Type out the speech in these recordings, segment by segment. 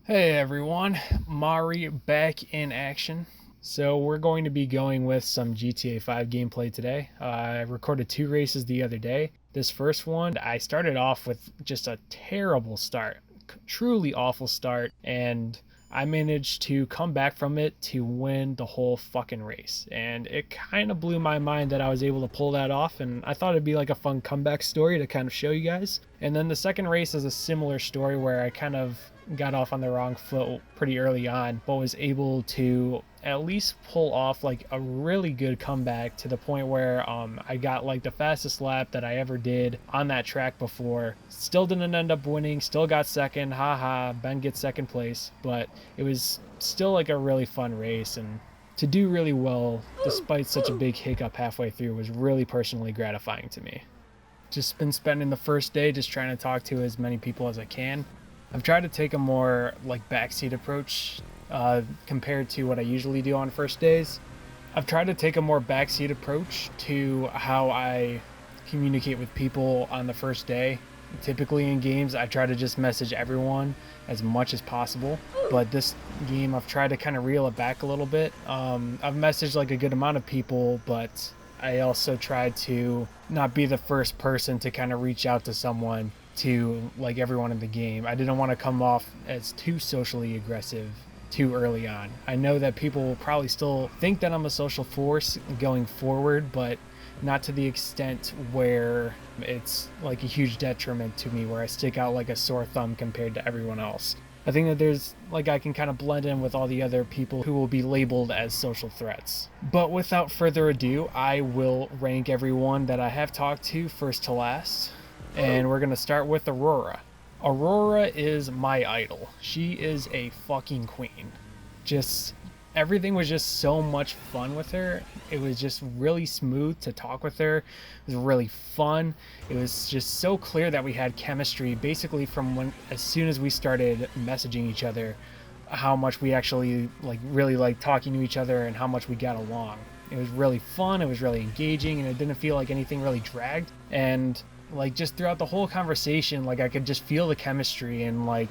Hey everyone, Mari back in action. So we're going to be going with some GTA 5 gameplay today. I recorded 2 races the other day. This first one, I started off with just a terrible start, truly awful start, and I managed to come back from it to win the whole fucking race. And it kind of blew my mind that I was able to pull that off, and I thought it'd be like a fun comeback story to kind of show you guys. And then the second race is a similar story where I kind of got off on the wrong foot pretty early on, but was able to at least pull off like a really good comeback to the point where I got like the fastest lap that I ever did on that track before. Still didn't end up winning, still got second, haha, Ben gets second place, but it was still like a really fun race, and to do really well despite such a big hiccup halfway through was really personally gratifying to me. Just been spending the first day just trying to talk to as many people as I can. I've tried to take a more like backseat approach compared to what I usually do on first days. I've tried to take a more backseat approach to how I communicate with people on the first day. Typically in games, I try to just message everyone as much as possible, but this game I've tried to kind of reel it back a little bit. I've messaged like a good amount of people, but I also tried to not be the first person to kind of reach out to someone, to like everyone in the game. I didn't want to come off as too socially aggressive too early on. I know that people will probably still think that I'm a social force going forward, but not to the extent where it's like a huge detriment to me, where I stick out like a sore thumb compared to everyone else. I think that there's like I can kind of blend in with all the other people who will be labeled as social threats. But without further ado, I will rank everyone that I have talked to first to last. And we're going to start with Aurora. Aurora is my idol. She is a fucking queen. Just everything was just so much fun with her. It was just really smooth to talk with her. It was really fun. It was just so clear that we had chemistry basically from when as soon as we started messaging each other, how much we actually like really like talking to each other and how much we got along. It was really fun, it was really engaging, and it didn't feel like anything really dragged. And like just throughout the whole conversation, like I could just feel the chemistry, and like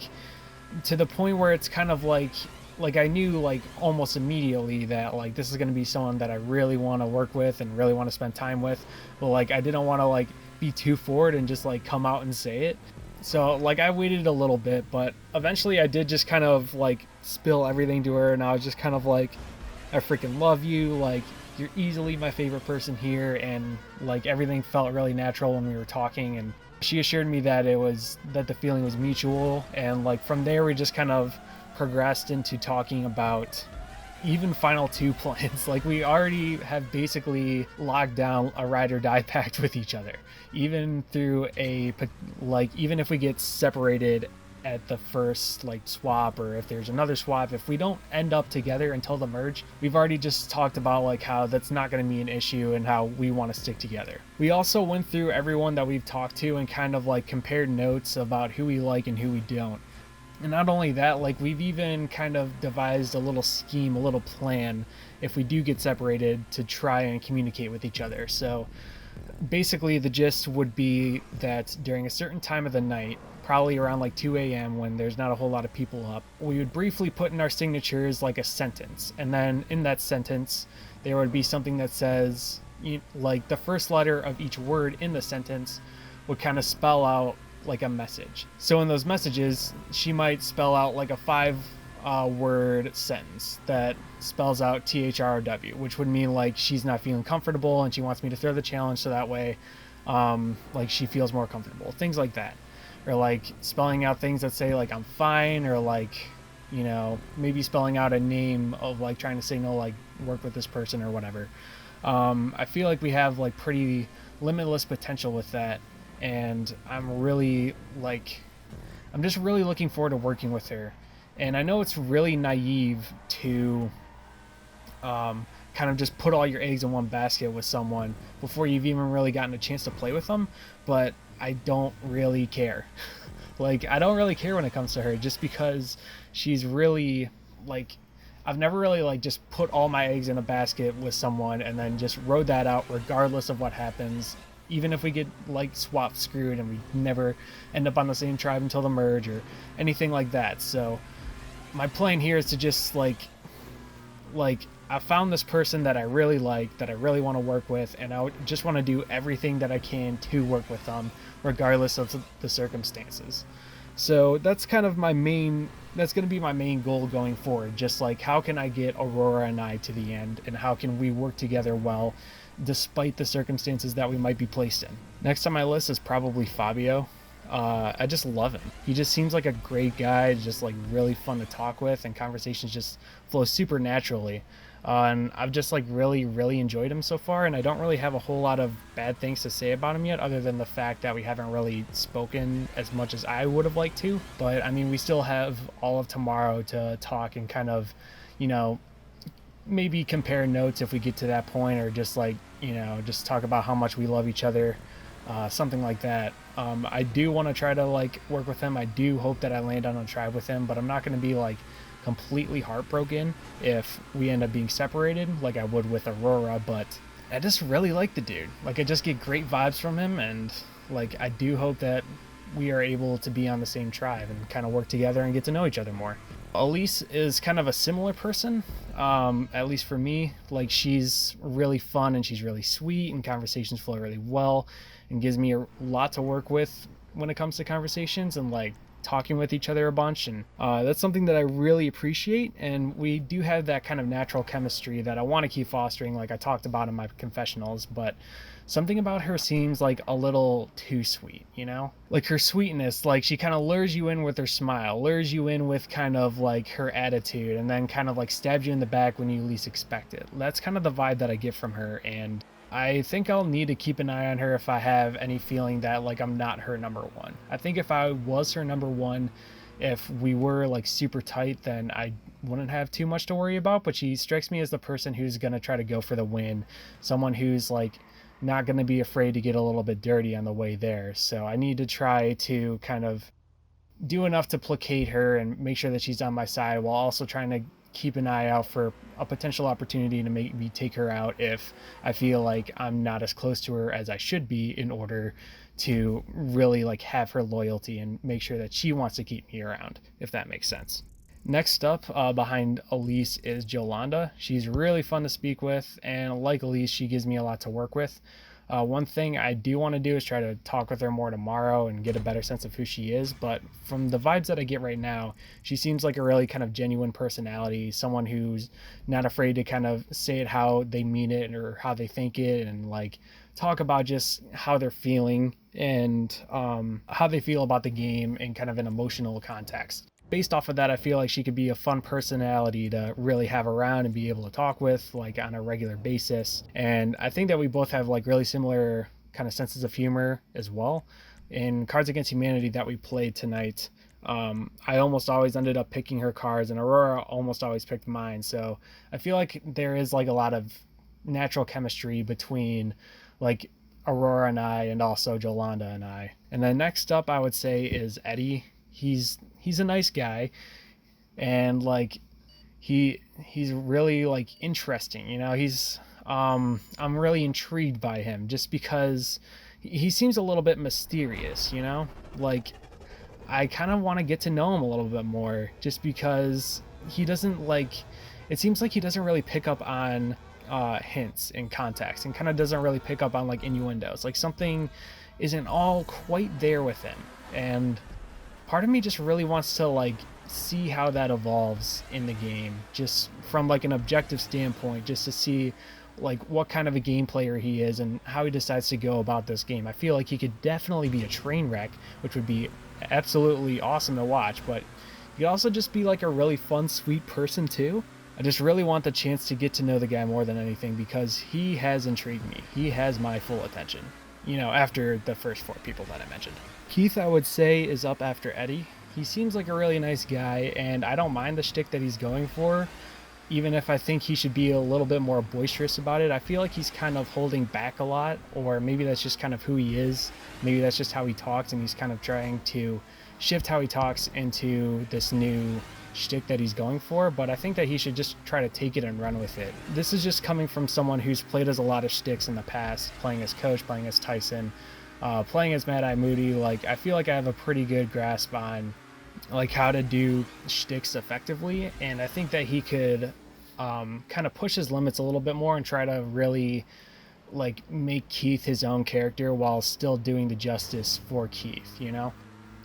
to the point where it's kind of like I knew like almost immediately that like this is going to be someone that I really want to work with and really want to spend time with, but like I didn't want to like be too forward and just like come out and say it. So like I waited a little bit, but eventually I did just kind of like spill everything to her, and I was just kind of like, I freaking love you, like you're easily my favorite person here, and like everything felt really natural when we were talking, and she assured me that the feeling was mutual. And like from there we just kind of progressed into talking about even final two plans. Like we already have basically locked down a ride or die pact with each other, even through even if we get separated at the first like swap, or if there's another swap, if we don't end up together until the merge, we've already just talked about like how that's not going to be an issue and how we want to stick together. We also went through everyone that we've talked to and kind of like compared notes about who we like and who we don't. And not only that, like we've even kind of devised a little scheme, a little plan, if we do get separated, to try and communicate with each other. So basically the gist would be that during a certain time of the night, probably around like 2 a.m. when there's not a whole lot of people up, we would briefly put in our signatures like a sentence, and then in that sentence there would be something that says, like the first letter of each word in the sentence would kind of spell out like a message. So in those messages she might spell out like a 5 word sentence that spells out THRW, which would mean like she's not feeling comfortable and she wants me to throw the challenge so that way like she feels more comfortable, things like that. Or like spelling out things that say like I'm fine, or like, you know, maybe spelling out a name of like trying to signal like work with this person or whatever. I feel like we have like pretty limitless potential with that, and I'm just really looking forward to working with her. And I know it's really naive to kind of just put all your eggs in one basket with someone before you've even really gotten a chance to play with them, but I don't really care. Like I don't really care when it comes to her, just because she's really like, I've never really like just put all my eggs in a basket with someone and then just rode that out regardless of what happens, even if we get like swap screwed and we never end up on the same tribe until the merge or anything like that. So my plan here is to just like I found this person that I really like, that I really want to work with, and I just want to do everything that I can to work with them, regardless of the circumstances. So that's kind of that's going to be my main goal going forward. Just like, how can I get Aurora and I to the end, and how can we work together well, despite the circumstances that we might be placed in. Next on my list is probably Fabio. I just love him. He just seems like a great guy, just like really fun to talk with, and conversations just flow super naturally. And I've just like really enjoyed him so far, and I don't really have a whole lot of bad things to say about him yet, other than the fact that we haven't really spoken as much as I would have liked to. But I mean, we still have all of tomorrow to talk and kind of, you know, maybe compare notes if we get to that point, or just like, you know, just talk about how much we love each other, something like that. I do want to try to like work with him. I do hope that I land on a tribe with him, but I'm not going to be like completely heartbroken if we end up being separated like I would with Aurora. But I just really like the dude. Like, I just get great vibes from him, and like I do hope that we are able to be on the same tribe and kind of work together and get to know each other more. Elyse is kind of a similar person, at least for me. Like, she's really fun and she's really sweet, and conversations flow really well, and gives me a lot to work with when it comes to conversations and like talking with each other a bunch. And that's something that I really appreciate, and we do have that kind of natural chemistry that I want to keep fostering, like I talked about in my confessionals. But something about her seems like a little too sweet, you know? Like, her sweetness, like she kind of lures you in with her smile, lures you in with kind of like her attitude, and then kind of like stabs you in the back when you least expect it. That's kind of the vibe that I get from her, and I think I'll need to keep an eye on her if I have any feeling that like I'm not her number one. I think if I was her number one, if we were like super tight, then I wouldn't have too much to worry about. But she strikes me as the person who's going to try to go for the win, someone who's like not going to be afraid to get a little bit dirty on the way there. So I need to try to kind of do enough to placate her and make sure that she's on my side, while also trying to keep an eye out for a potential opportunity to make me take her out if I feel like I'm not as close to her as I should be, in order to really like have her loyalty and make sure that she wants to keep me around, if that makes sense. Next up, behind Elyse, is Jolanda. She's really fun to speak with, and like Elyse, she gives me a lot to work with. One thing I do want to do is try to talk with her more tomorrow and get a better sense of who she is. But from the vibes that I get right now, she seems like a really kind of genuine personality, someone who's not afraid to kind of say it how they mean it or how they think it, and like talk about just how they're feeling and how they feel about the game in kind of an emotional context. Based off of that, I feel like she could be a fun personality to really have around and be able to talk with like on a regular basis. And I think that we both have like really similar kind of senses of humor as well. In Cards Against Humanity that we played tonight, I almost always ended up picking her cards, and Aurora almost always picked mine. So I feel like there is like a lot of natural chemistry between like Aurora and I, and also Jolanda and I. And then next up, I would say, is Eddie. He's a nice guy, and like he's really like interesting, you know. He's I'm really intrigued by him just because he seems a little bit mysterious, you know. Like, I kind of want to get to know him a little bit more, just because he doesn't like, it seems like he doesn't really pick up on hints in context, and kind of doesn't really pick up on like innuendos. Like, something isn't all quite there with him, and part of me just really wants to like see how that evolves in the game, just from like an objective standpoint, just to see like what kind of a game player he is and how he decides to go about this game. I feel like he could definitely be a train wreck, which would be absolutely awesome to watch, but he could also just be like a really fun, sweet person too. I just really want the chance to get to know the guy more than anything, because he has intrigued me. He has my full attention, you know, after the first four people that I mentioned. Keith, I would say, is up after Eddie. He seems like a really nice guy, and I don't mind the shtick that he's going for, even if I think he should be a little bit more boisterous about it. I feel like he's kind of holding back a lot, or maybe that's just kind of who he is. Maybe that's just how he talks, and he's kind of trying to shift how he talks into this new shtick that he's going for. But I think that he should just try to take it and run with it. This is just coming from someone who's played as a lot of shticks in the past, playing as Coach, playing as Tyson, playing as Mad Eye Moody. Like, I feel like I have a pretty good grasp on like how to do shticks effectively, and I think that he could kind of push his limits a little bit more and try to really like make Keith his own character while still doing the justice for Keith, you know?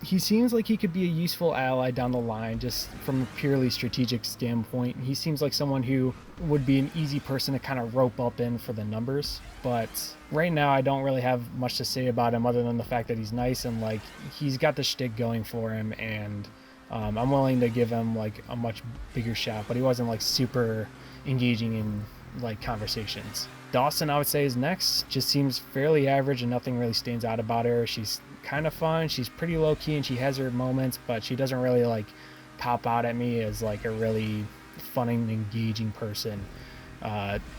He seems like he could be a useful ally down the line just from a purely strategic standpoint. He seems like someone who would be an easy person to kind of rope up in for the numbers, but right now I don't really have much to say about him other than the fact that he's nice and like he's got the shtick going for him, and I'm willing to give him like a much bigger shot, but he wasn't like super engaging in like conversations. Dawson, I would say, is next. Just seems fairly average and nothing really stands out about her. She's kind of fun. She's pretty low key and she has her moments, but she doesn't really like pop out at me as like a really fun and engaging person.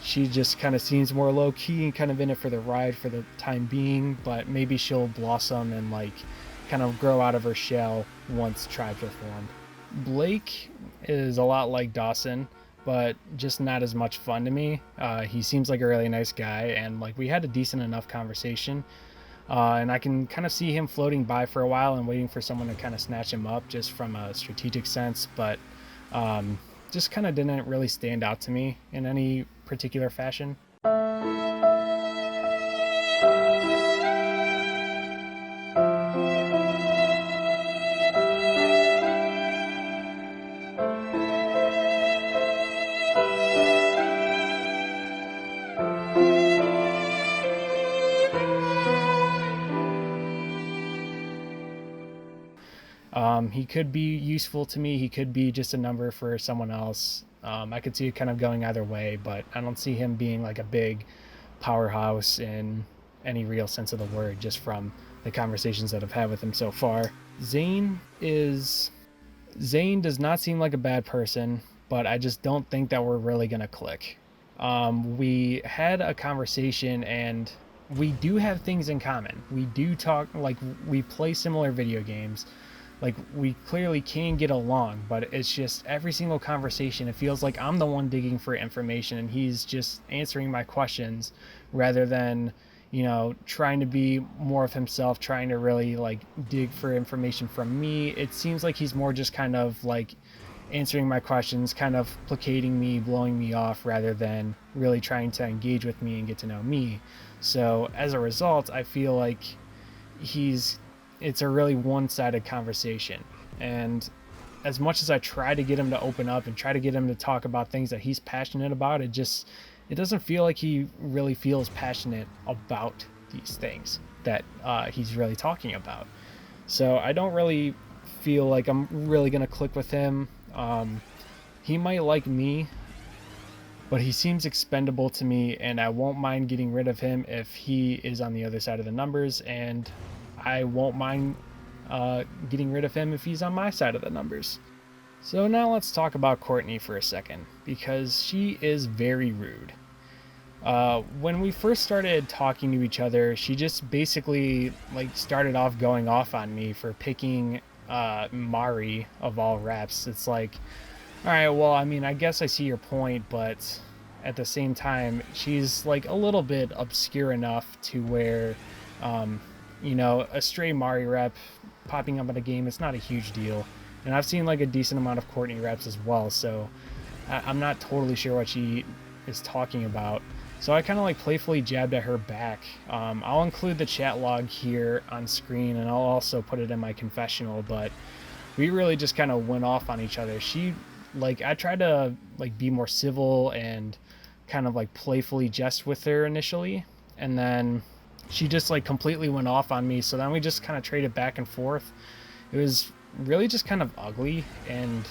She just kind of seems more low key and kind of in it for the ride for the time being, but maybe she'll blossom and like kind of grow out of her shell once tribes are formed. Blake is a lot like Dawson, but just not as much fun to me. He seems like a really nice guy, and like we had a decent enough conversation, and I can kind of see him floating by for a while and waiting for someone to kind of snatch him up just from a strategic sense, but just kind of didn't really stand out to me in any particular fashion. He could be useful to me. He could be just a number for someone else. I could see it kind of going either way, but I don't see him being like a big powerhouse in any real sense of the word, just from the conversations that I've had with him so far. Zane does not seem like a bad person, but I just don't think that we're really going to click. We had a conversation and we do have things in common. We do talk, like we play similar video games. Like we clearly can get along, but it's just every single conversation, it feels like I'm the one digging for information and he's just answering my questions rather than, you know, trying to be more of himself, trying to really like dig for information from me. It seems like he's more just kind of like answering my questions, kind of placating me, blowing me off, rather than really trying to engage with me and get to know me. So as a result, I feel like it's a really one-sided conversation. And as much as I try to get him to open up and try to get him to talk about things that he's passionate about, it doesn't feel like he really feels passionate about these things that he's really talking about. So I don't really feel like I'm really going to click with him. He might like me, but he seems expendable to me, and I won't mind getting rid of him if he is on the other side of the numbers, and I won't mind getting rid of him if he's on my side of the numbers. So now let's talk about Courtney for a second, because she is very rude. When we first started talking to each other, she just basically like started off going off on me for picking Mari of all reps. It's like, all right, well, I mean, I guess I see your point, but at the same time, she's like a little bit obscure enough to where you know, a stray Mari rep popping up in a game, it's not a huge deal. And I've seen like a decent amount of Courtney reps as well, so I'm not totally sure what she is talking about. So I kind of like playfully jabbed at her back. I'll include the chat log here on screen, and I'll also put it in my confessional, but we really just kind of went off on each other. I tried to like be more civil and kind of like playfully jest with her initially, and then she just like completely went off on me. So then we just kind of traded back and forth. It was really just kind of ugly, and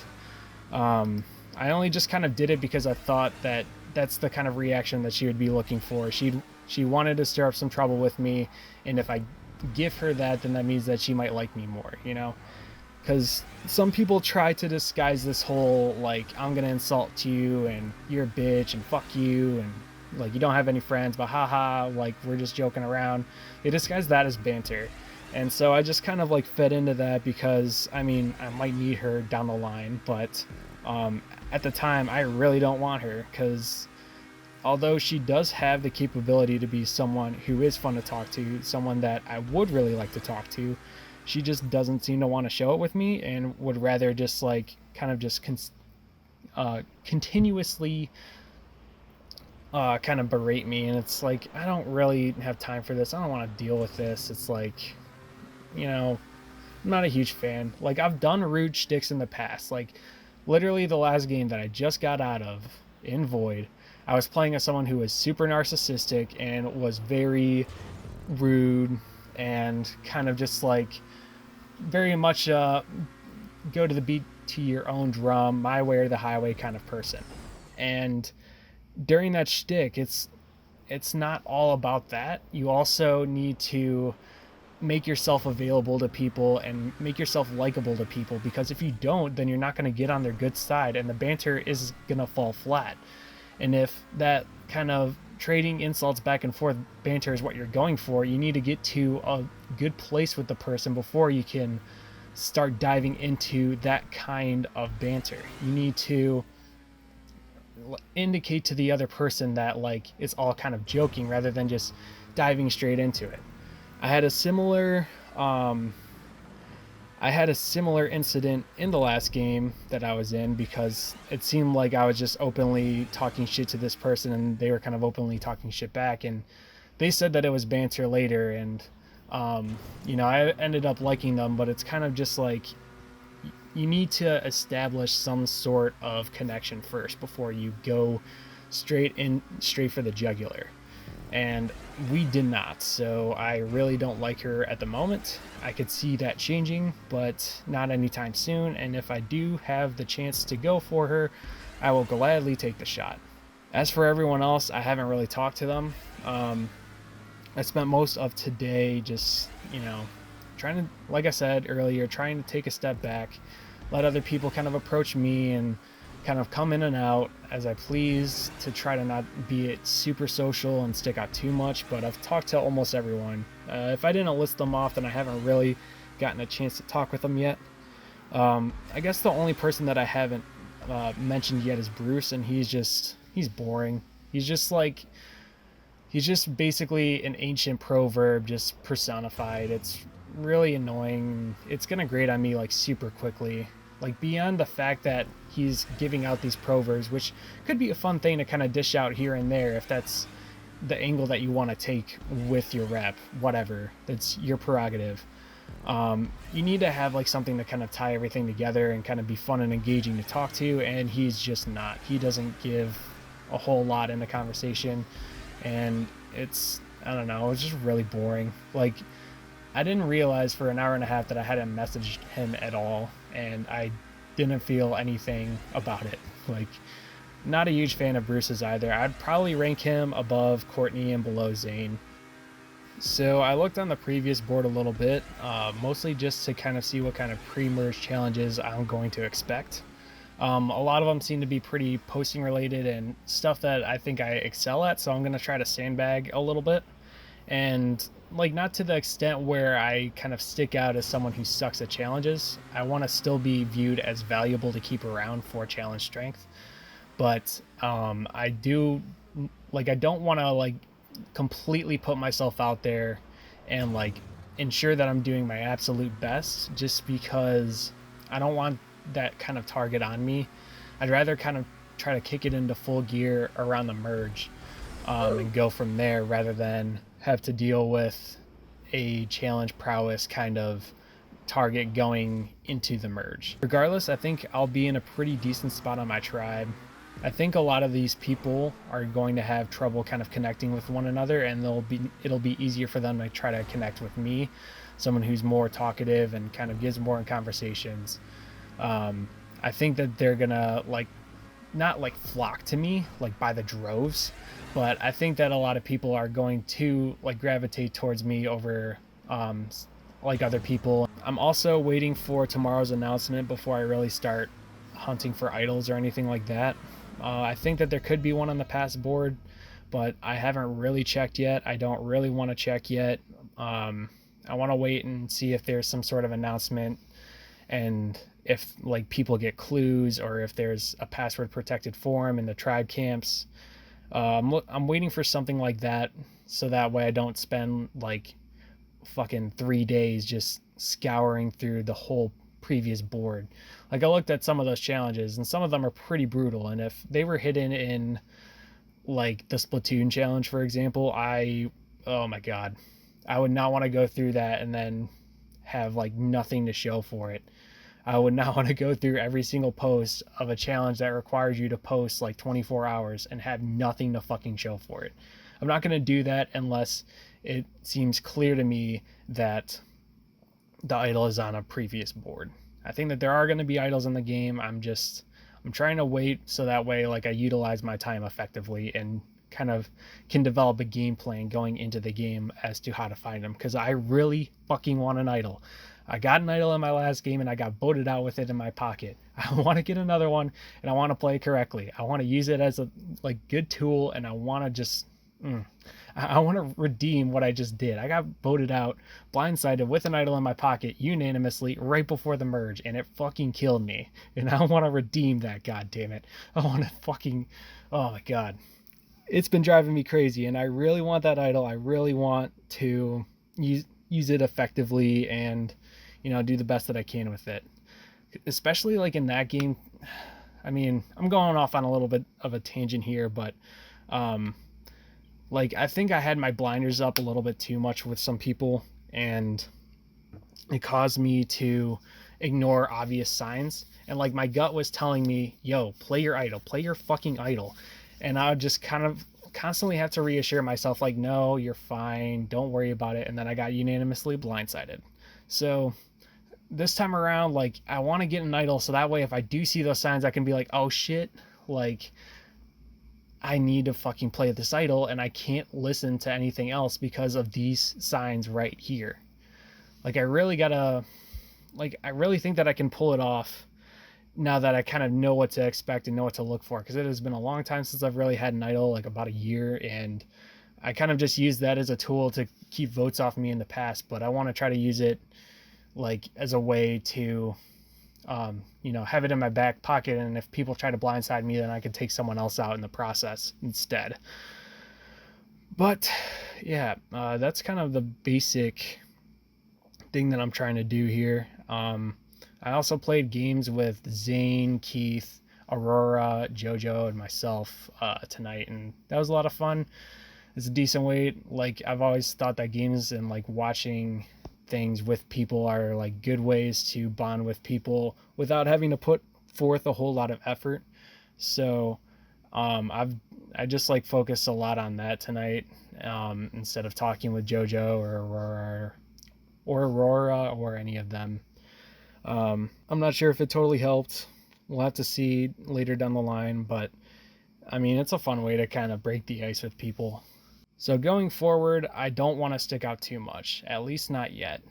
I only just kind of did it because I thought that that's the kind of reaction that she would be looking for. She wanted to stir up some trouble with me, and if I give her that, then that means that she might like me more, you know? Because some people try to disguise this whole like, I'm gonna insult you and you're a bitch and fuck you and like you don't have any friends, but haha, like we're just joking around. They disguise that as banter. And so I just kind of like fed into that because I mean I might need her down the line, but at the time I really don't want her, because although she does have the capability to be someone who is fun to talk to, someone that I would really like to talk to, she just doesn't seem to want to show it with me and would rather just like kind of just continuously kind of berate me. And it's like, I don't really have time for this. I don't want to deal with this. It's like, you know, I'm not a huge fan. Like, I've done rude shticks in the past. Like, literally the last game that I just got out of in Void, I was playing as someone who was super narcissistic and was very rude and kind of just like very much go to the beat to your own drum, my way or the highway kind of person. And during that shtick, it's not all about that. You also need to make yourself available to people and make yourself likable to people, because if you don't, then you're not going to get on their good side and the banter is going to fall flat. And if that kind of trading insults back and forth banter is what you're going for, you need to get to a good place with the person before you can start diving into that kind of banter. You need to indicate to the other person that like it's all kind of joking rather than just diving straight into it. I had a similar incident in the last game that I was in, because it seemed like I was just openly talking shit to this person and they were kind of openly talking shit back, and they said that it was banter later, and I ended up liking them, but it's kind of just like you need to establish some sort of connection first before you go straight for the jugular. And we did not, so I really don't like her at the moment. I could see that changing, but not anytime soon, and if I do have the chance to go for her, I will gladly take the shot. As for everyone else, I haven't really talked to them. I spent most of today just, trying to, like I said earlier, trying to take a step back, let other people kind of approach me and kind of come in and out as I please, to try to not be super social and stick out too much. But I've talked to almost everyone. If I didn't list them off, then I haven't really gotten a chance to talk with them yet. I guess the only person that I haven't mentioned yet is Bruce, and he's boring. He's just basically an ancient proverb just personified. It's really annoying. It's gonna grate on me like super quickly. Like, beyond the fact that he's giving out these proverbs, which could be a fun thing to kind of dish out here and there if that's the angle that you want to take with your rep, whatever, that's your prerogative. You need to have like something to kind of tie everything together and kind of be fun and engaging to talk to, and he's just not. He doesn't give a whole lot in the conversation, and it's just really boring. Like, I didn't realize for an hour and a half that I hadn't messaged him at all, and I didn't feel anything about it. Like, not a huge fan of Bruce's either. I'd probably rank him above Courtney and below Zane. So I looked on the previous board a little bit, mostly just to kind of see what kind of pre-merge challenges I'm going to expect. A lot of them seem to be pretty posting related and stuff that I think I excel at, so I'm going to try to sandbag a little bit. And like, not to the extent where I kind of stick out as someone who sucks at challenges. I want to still be viewed as valuable to keep around for challenge strength. But I don't want to like completely put myself out there and like ensure that I'm doing my absolute best, just because I don't want that kind of target on me. I'd rather kind of try to kick it into full gear around the merge, and go from there, rather than have to deal with a challenge prowess kind of target going into the merge. Regardless, I think I'll be in a pretty decent spot on my tribe. I think a lot of these people are going to have trouble kind of connecting with one another, and it'll be easier for them to try to connect with me, someone who's more talkative and kind of gives more in conversations. I think that they're gonna not like flock to me like by the droves, but I think that a lot of people are going to like gravitate towards me over like other people. I'm also waiting for tomorrow's announcement before I really start hunting for idols or anything like that. I think that there could be one on the past board, but I haven't really checked yet. I don't really want to check yet. I want to wait and see if there's some sort of announcement, and if like people get clues, or if there's a password protected forum in the tribe camps. I'm waiting for something like that, so that way I don't spend like fucking 3 days just scouring through the whole previous board. Like I looked at some of those challenges and some of them are pretty brutal, and if they were hidden in like the Splatoon challenge, for example, oh my god, I would not want to go through that and then have like nothing to show for it. I would not want to go through every single post of a challenge that requires you to post like 24 hours and have nothing to fucking show for it. I'm not going to do that unless it seems clear to me that the idol is on a previous board. I think that there are going to be idols in the game. I'm trying to wait so that way like I utilize my time effectively and kind of can develop a game plan going into the game as to how to find them, because I really fucking want an idol. I got an idol in my last game and I got voted out with it in my pocket. I want to get another one and I want to play correctly. I want to use it as a like good tool, and I want to just I want to redeem what I just did. I got voted out, blindsided with an idol in my pocket unanimously right before the merge, and it fucking killed me. And I want to redeem that, god damn it. I want to fucking, oh my god. It's been driving me crazy, and I really want that idol. I really want to use it effectively and, you know, do the best that I can with it. Especially like in that game. I mean, I'm going off on a little bit of a tangent here, but like I think I had my blinders up a little bit too much with some people, and it caused me to ignore obvious signs. And like my gut was telling me, yo, play your idol, play your fucking idol. And I would just kind of constantly have to reassure myself like, no, you're fine, don't worry about it. And then I got unanimously blindsided. So this time around, like I want to get an idol so that way if I do see those signs I can be like, oh shit, like I need to fucking play this idol and I can't listen to anything else because of these signs right here. Like I really think that I can pull it off now that I kind of know what to expect and know what to look for, because it has been a long time since I've really had an idol, like about a year, and I kind of just used that as a tool to keep votes off me in the past, but I want to try to use it like as a way to you know, have it in my back pocket, and if people try to blindside me, then I can take someone else out in the process instead. But yeah, that's kind of the basic thing that I'm trying to do here. I also played games with Zane, Keith, Aurora, Jojo, and myself tonight, and that was a lot of fun. It's a decent way. Like I've always thought that games and like watching things with people are like good ways to bond with people without having to put forth a whole lot of effort. So I just like focused a lot on that tonight, instead of talking with Jojo or Aurora or any of them. I'm not sure if it totally helped. We'll have to see later down the line, but I mean, it's a fun way to kind of break the ice with people. So going forward, I don't want to stick out too much, at least not yet.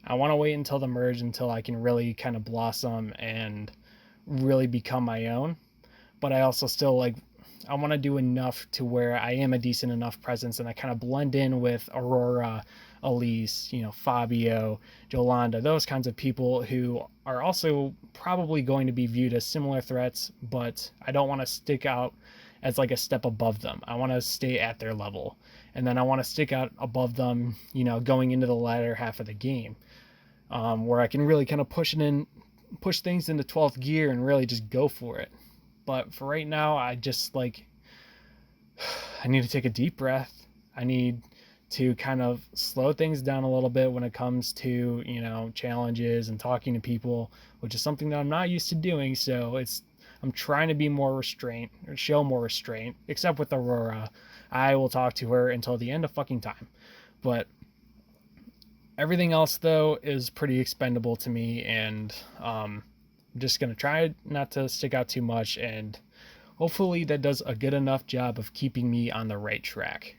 I want to wait until the merge until I can really kind of blossom and really become my own. But I also still I want to do enough to where I am a decent enough presence and I kind of blend in with Aurora, Elyse, you know, Fabio, Jolanda, those kinds of people who are also probably going to be viewed as similar threats, but I don't want to stick out as like a step above them. I want to stay at their level. And then I want to stick out above them, you know, going into the latter half of the game, where I can really kind of push things into 12th gear and really just go for it. But for right now, I just I need to take a deep breath. I need to kind of slow things down a little bit when it comes to, you know, challenges and talking to people, which is something that I'm not used to doing. So I'm trying to be more restraint or show more restraint, except with Aurora. I will talk to her until the end of fucking time. But everything else though is pretty expendable to me, and I'm just going to try not to stick out too much, and hopefully that does a good enough job of keeping me on the right track.